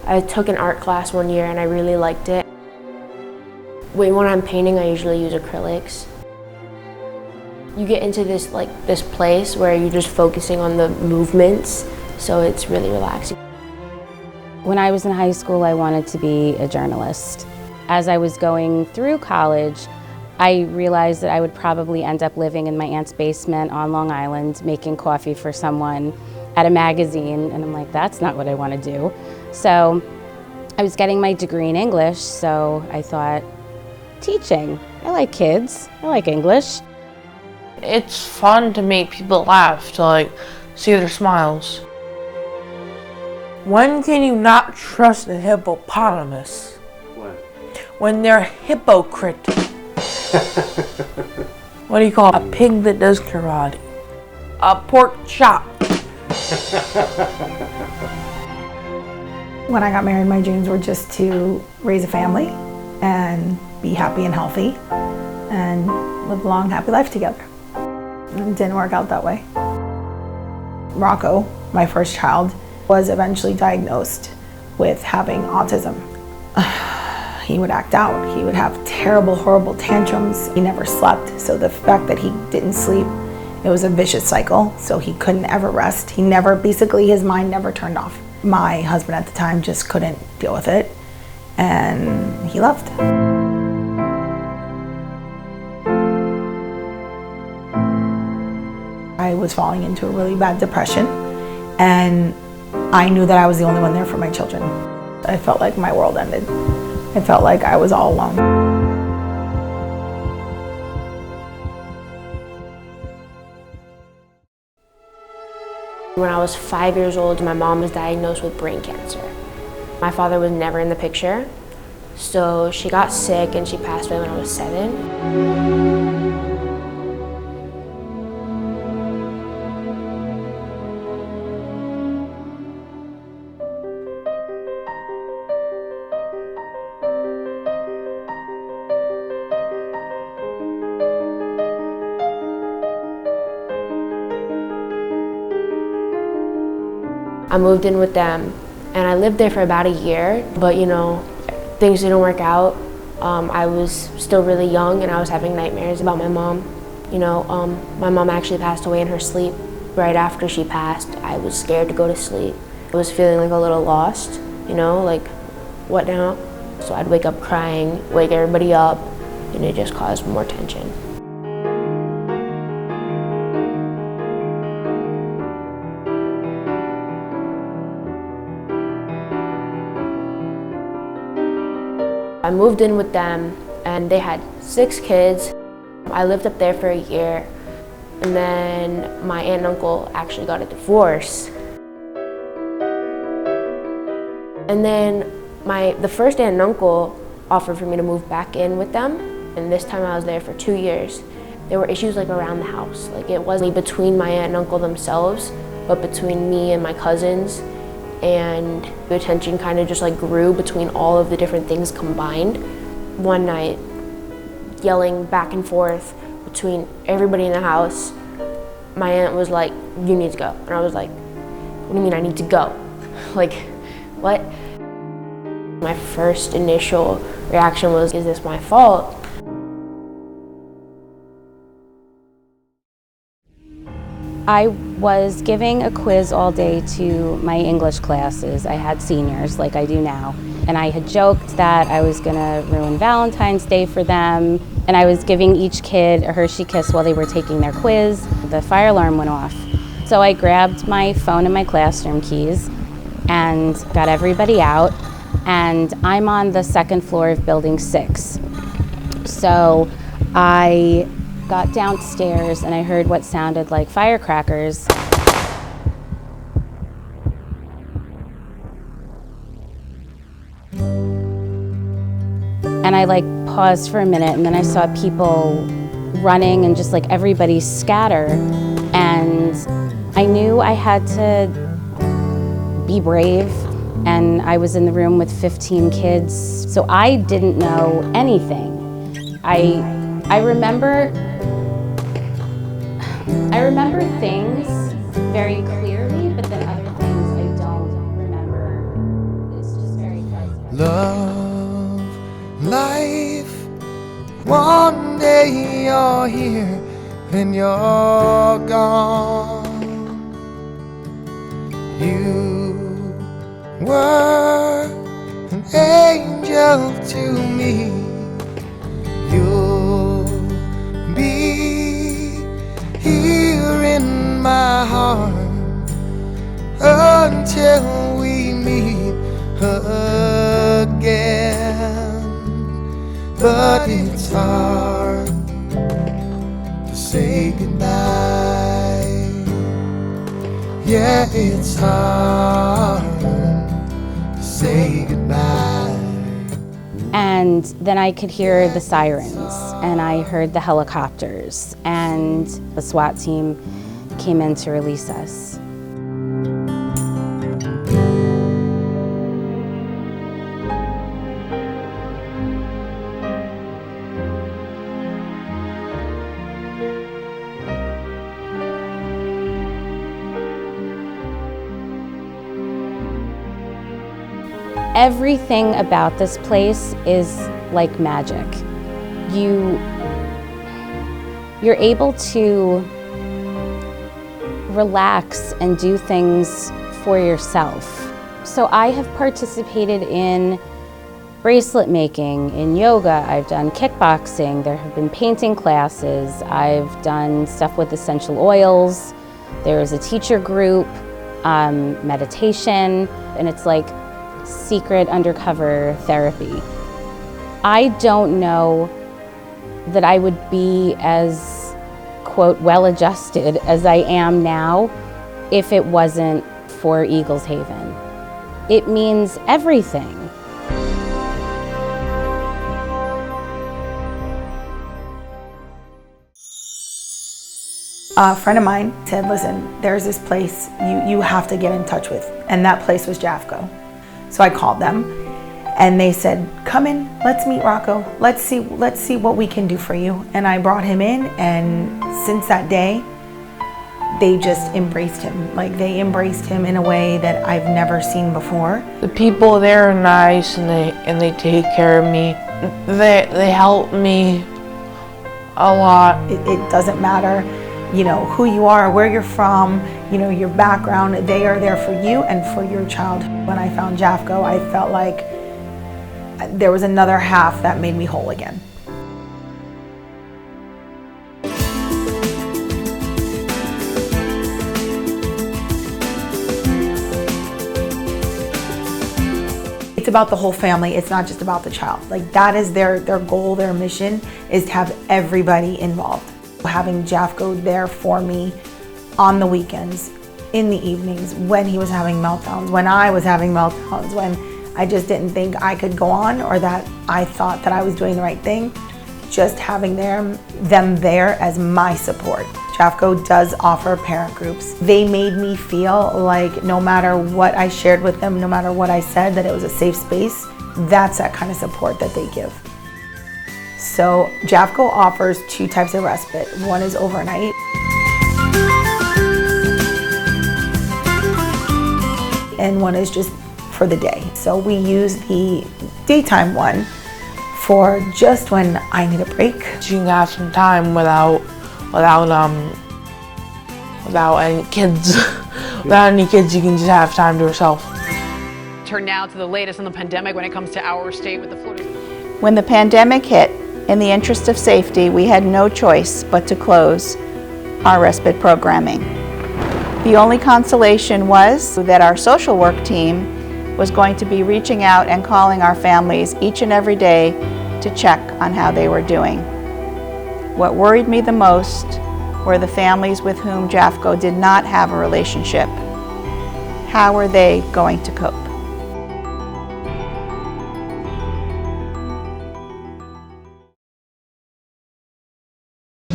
I took an art class one year and I really liked it. When I'm painting, I usually use acrylics. You get into this place where you're just focusing on the movements, so it's really relaxing. When I was in high school, I wanted to be a journalist. As I was going through college, I realized that I would probably end up living in my aunt's basement on Long Island, making coffee for someone at a magazine, and I'm like, that's not what I want to do. So I was getting my degree in English, so I thought, teaching. I like kids, I like English. It's fun to make people laugh, to see their smiles. When can you not trust a hippopotamus? When they're a hypocrite. What do you call a pig that does karate? A pork chop. When I got married, my dreams were just to raise a family and be happy and healthy and live a long, happy life together. It didn't work out that way. Rocco, my first child, was eventually diagnosed with having autism. He would act out. He would have terrible, horrible tantrums. He never slept, so the fact that he didn't sleep, it was a vicious cycle, so he couldn't ever rest. Basically his mind never turned off. My husband at the time just couldn't deal with it, and he left. I was falling into a really bad depression, and I knew that I was the only one there for my children. I felt like my world ended. I felt like I was all alone. When I was 5 years old, my mom was diagnosed with brain cancer. My father was never in the picture, so she got sick and she passed away when I was 7. I moved in with them and I lived there for about a year, but things didn't work out. I was still really young and I was having nightmares about my mom. My mom actually passed away in her sleep. Right after she passed, I was scared to go to sleep. I was feeling a little lost, what now? So I'd wake up crying, wake everybody up, and it just caused more tension. I moved in with them and they had 6 kids. I lived up there for a year, and then my aunt and uncle actually got a divorce. And then the first aunt and uncle offered for me to move back in with them, and this time I was there for 2 years. There were issues around the house. It wasn't between my aunt and uncle themselves, but between me and my cousins. And the tension kind of just grew between all of the different things combined. One night, yelling back and forth between everybody in the house, my aunt was like, "You need to go." And I was like, "What do you mean I need to go?" What? My first initial reaction was, is this my fault? I was giving a quiz all day to my English classes. I had seniors like I do now. And I had joked that I was gonna ruin Valentine's Day for them. And I was giving each kid a Hershey Kiss while they were taking their quiz. The fire alarm went off. So I grabbed my phone and my classroom keys and got everybody out. And I'm on the 2nd floor of building 6. So I got downstairs and I heard what sounded like firecrackers. And I paused for a minute, and then I saw people running and just everybody scatter. And I knew I had to be brave, and I was in the room with 15 kids, so I didn't know anything. I remember things very clearly, but then other things I don't remember. It's just love, life. One day you're here, then you're gone. You were an angel to me. You'll be here in my heart until we meet again. But it's hard to say goodbye. Yeah, it's hard to say goodbye. And then I could hear the sirens, and I heard the helicopters, and the SWAT team came in to release us. Everything about this place is like magic. You're able to relax and do things for yourself. So I have participated in bracelet making, in yoga, I've done kickboxing, there have been painting classes, I've done stuff with essential oils, there's a teacher group, meditation, and it's like secret undercover therapy. I don't know that I would be as, quote, well-adjusted as I am now if it wasn't for Eagles Haven. It means everything. A friend of mine said, listen, there's this place you have to get in touch with. And that place was Jeffco. So I called them and they said, come in, let's meet Rocco. Let's see what we can do for you. And I brought him in, and since that day, they just embraced him. Like, they embraced him in a way that I've never seen before. The people there are nice, and they take care of me. They help me a lot. It doesn't matter, you know, who you are, where you're from, you know, your background. They are there for you and for your child. When I found Jeffco, I felt like there was another half that made me whole again. It's about the whole family. It's not just about the child. Like, that is their goal, their mission is to have everybody involved. Having Jeffco there for me on the weekends, in the evenings, when he was having meltdowns, when I was having meltdowns, when I just didn't think I could go on or that I thought that I was doing the right thing, just having them there as my support. Jeffco does offer parent groups. They made me feel like no matter what I shared with them, no matter what I said, that it was a safe space. That's that kind of support that they give. So Jeffco offers 2 types of respite. One is overnight. And one is just for the day. So we use the daytime one for just when I need a break. You can have some time without any kids. Without any kids, you can just have time to yourself. Turn now to the latest on the pandemic when it comes to our state with the Florida. When the pandemic hit, in the interest of safety, we had no choice but to close our respite programming. The only consolation was that our social work team was going to be reaching out and calling our families each and every day to check on how they were doing. What worried me the most were the families with whom Jeffco did not have a relationship. How were they going to cope?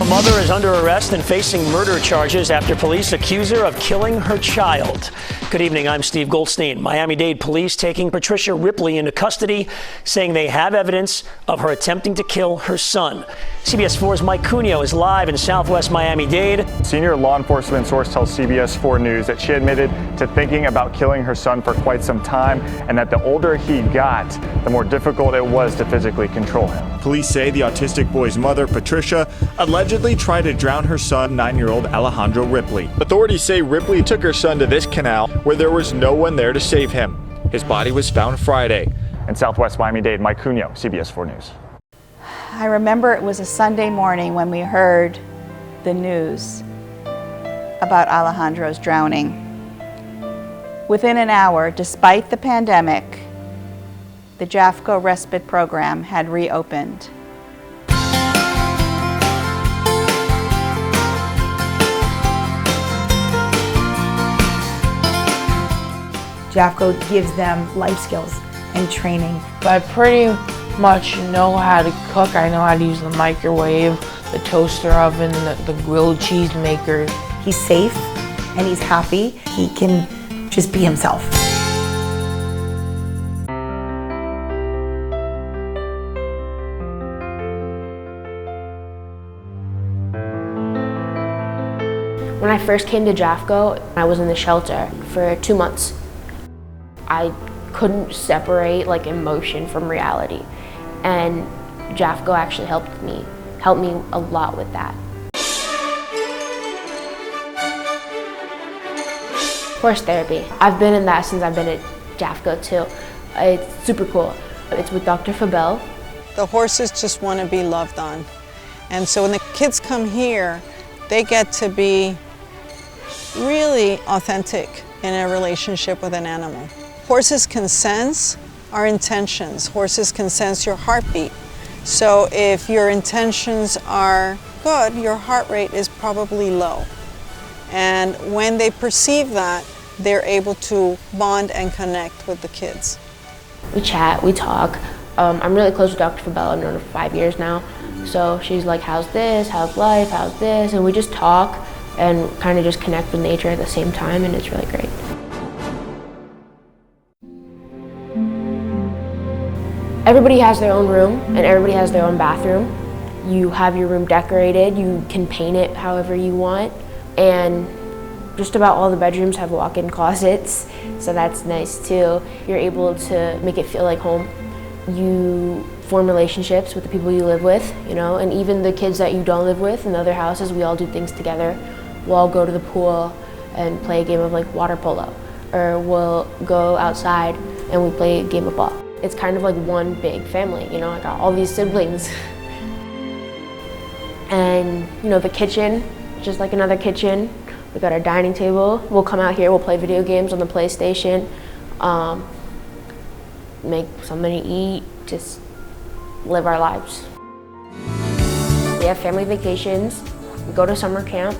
A mother is under arrest and facing murder charges after police accuse her of killing her child. Good evening, I'm Steve Goldstein. Miami-Dade police taking Patricia Ripley into custody, saying they have evidence of her attempting to kill her son. CBS 4's Mike Cuneo is live in Southwest Miami-Dade. Senior law enforcement source tells CBS 4 News that she admitted to thinking about killing her son for quite some time, and that the older he got, the more difficult it was to physically control him. Police say the autistic boy's mother, Patricia, allegedly tried to drown her son, 9-year-old Alejandro Ripley. Authorities say Ripley took her son to this canal where there was no one there to save him. His body was found Friday. In Southwest Miami-Dade, Mike Cuneo, CBS 4 News. I remember it was a Sunday morning when we heard the news about Alejandro's drowning. Within an hour, despite the pandemic, the JAFCO respite program had reopened. JAFCO gives them life skills and training. I pretty much know how to cook. I know how to use the microwave, the toaster oven, the grilled cheese maker. He's safe and he's happy. He can just be himself. When I first came to JAFCO, I was in the shelter for 2 months. I couldn't separate emotion from reality. And JAFCO actually helped me a lot with that. Horse therapy. I've been in that since I've been at JAFCO too. It's super cool. It's with Dr. Fabel. The horses just want to be loved on. And so when the kids come here, they get to be really authentic in a relationship with an animal. Horses can sense our intentions. Horses can sense your heartbeat. So if your intentions are good, your heart rate is probably low. And when they perceive that, they're able to bond and connect with the kids. We chat, we talk. I'm really close with Dr. Fabel. I've known her for 5 years now. So she's like, how's this, how's life, how's this? And we just talk and kind of just connect with nature at the same time, and it's really great. Everybody has their own room and everybody has their own bathroom. You have your room decorated, you can paint it however you want, and just about all the bedrooms have walk-in closets, so that's nice too. You're able to make it feel like home. You form relationships with the people you live with, and even the kids that you don't live with in the other houses, we all do things together. We'll all go to the pool and play a game of water polo, or we'll go outside and we play a game of ball. It's kind of like one big family, I got all these siblings. And the kitchen, just like another kitchen. We got our dining table. We'll come out here, we'll play video games on the PlayStation, make something to eat, just live our lives. We have family vacations. We go to summer camp.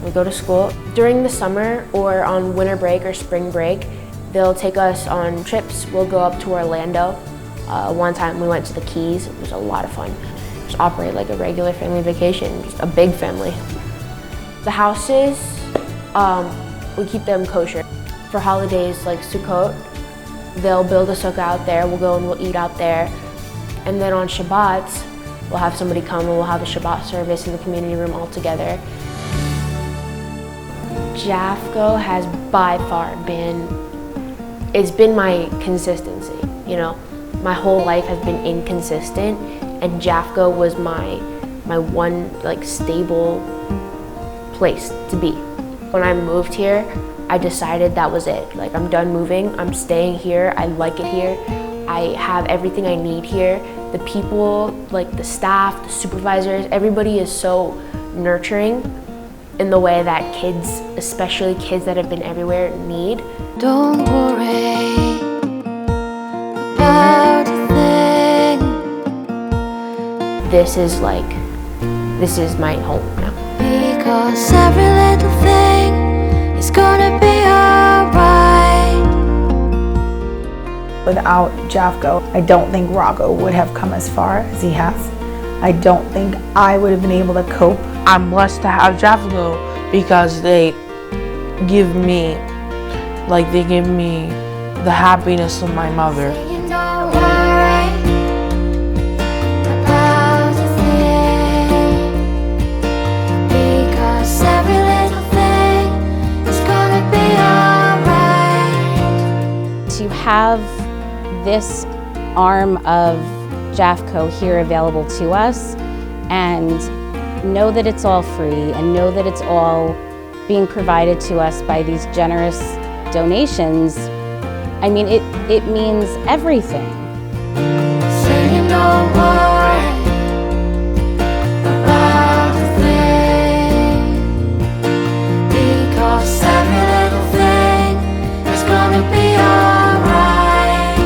We go to school. During the summer or on winter break or spring break, they'll take us on trips. We'll go up to Orlando. One time we went to the Keys. It was a lot of fun. Just operate like a regular family vacation, just a big family. The houses, we keep them kosher. For holidays like Sukkot, they'll build a sukkah out there. We'll go and we'll eat out there. And then on Shabbats, we'll have somebody come and we'll have a Shabbat service in the community room all together. JAFCO has by far it's been my consistency, My whole life has been inconsistent, and JAFCO was my one stable place to be. When I moved here, I decided that was it. I'm done moving, I'm staying here, I like it here. I have everything I need here. The people, the staff, the supervisors, everybody is so nurturing in the way that kids, especially kids that have been everywhere, need. Don't worry about a thing. This is my home now. Because every little thing is gonna be alright. Without JAFCO, I don't think Rocco would have come as far as he has. I don't think I would have been able to cope. I'm blessed to have Jeffco because they give me the happiness of my mother. To have this arm of Jeffco here available to us and know that it's all free and know that it's all being provided to us by these generous donations, I mean, it means everything. Saying don't worry about a thing, because every little thing is gonna be alright.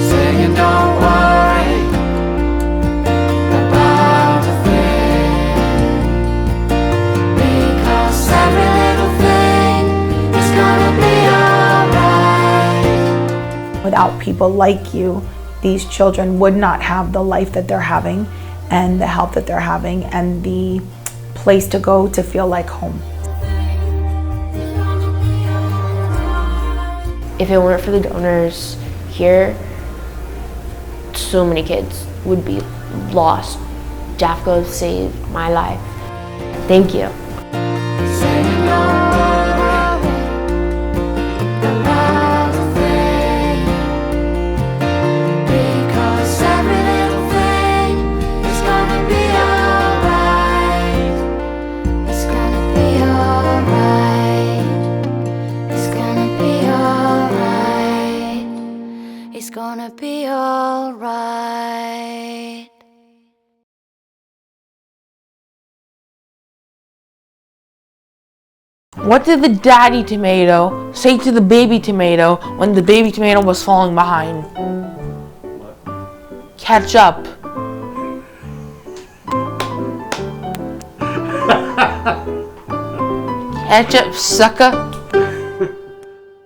Saying don't worry about a thing, because every little thing is gonna be alright. Without people like you, these children would not have the life that they're having and the help that they're having and the place to go to feel like home. If it weren't for the donors here, so many kids would be lost. Jeffco saved my life. Thank you. Saying don't worry about a thing, because every little thing is gonna be alright. It's gonna be alright. It's gonna be alright. It's gonna be alright. What did the daddy tomato say to the baby tomato when the baby tomato was falling behind? Catch up. Catch up, sucker.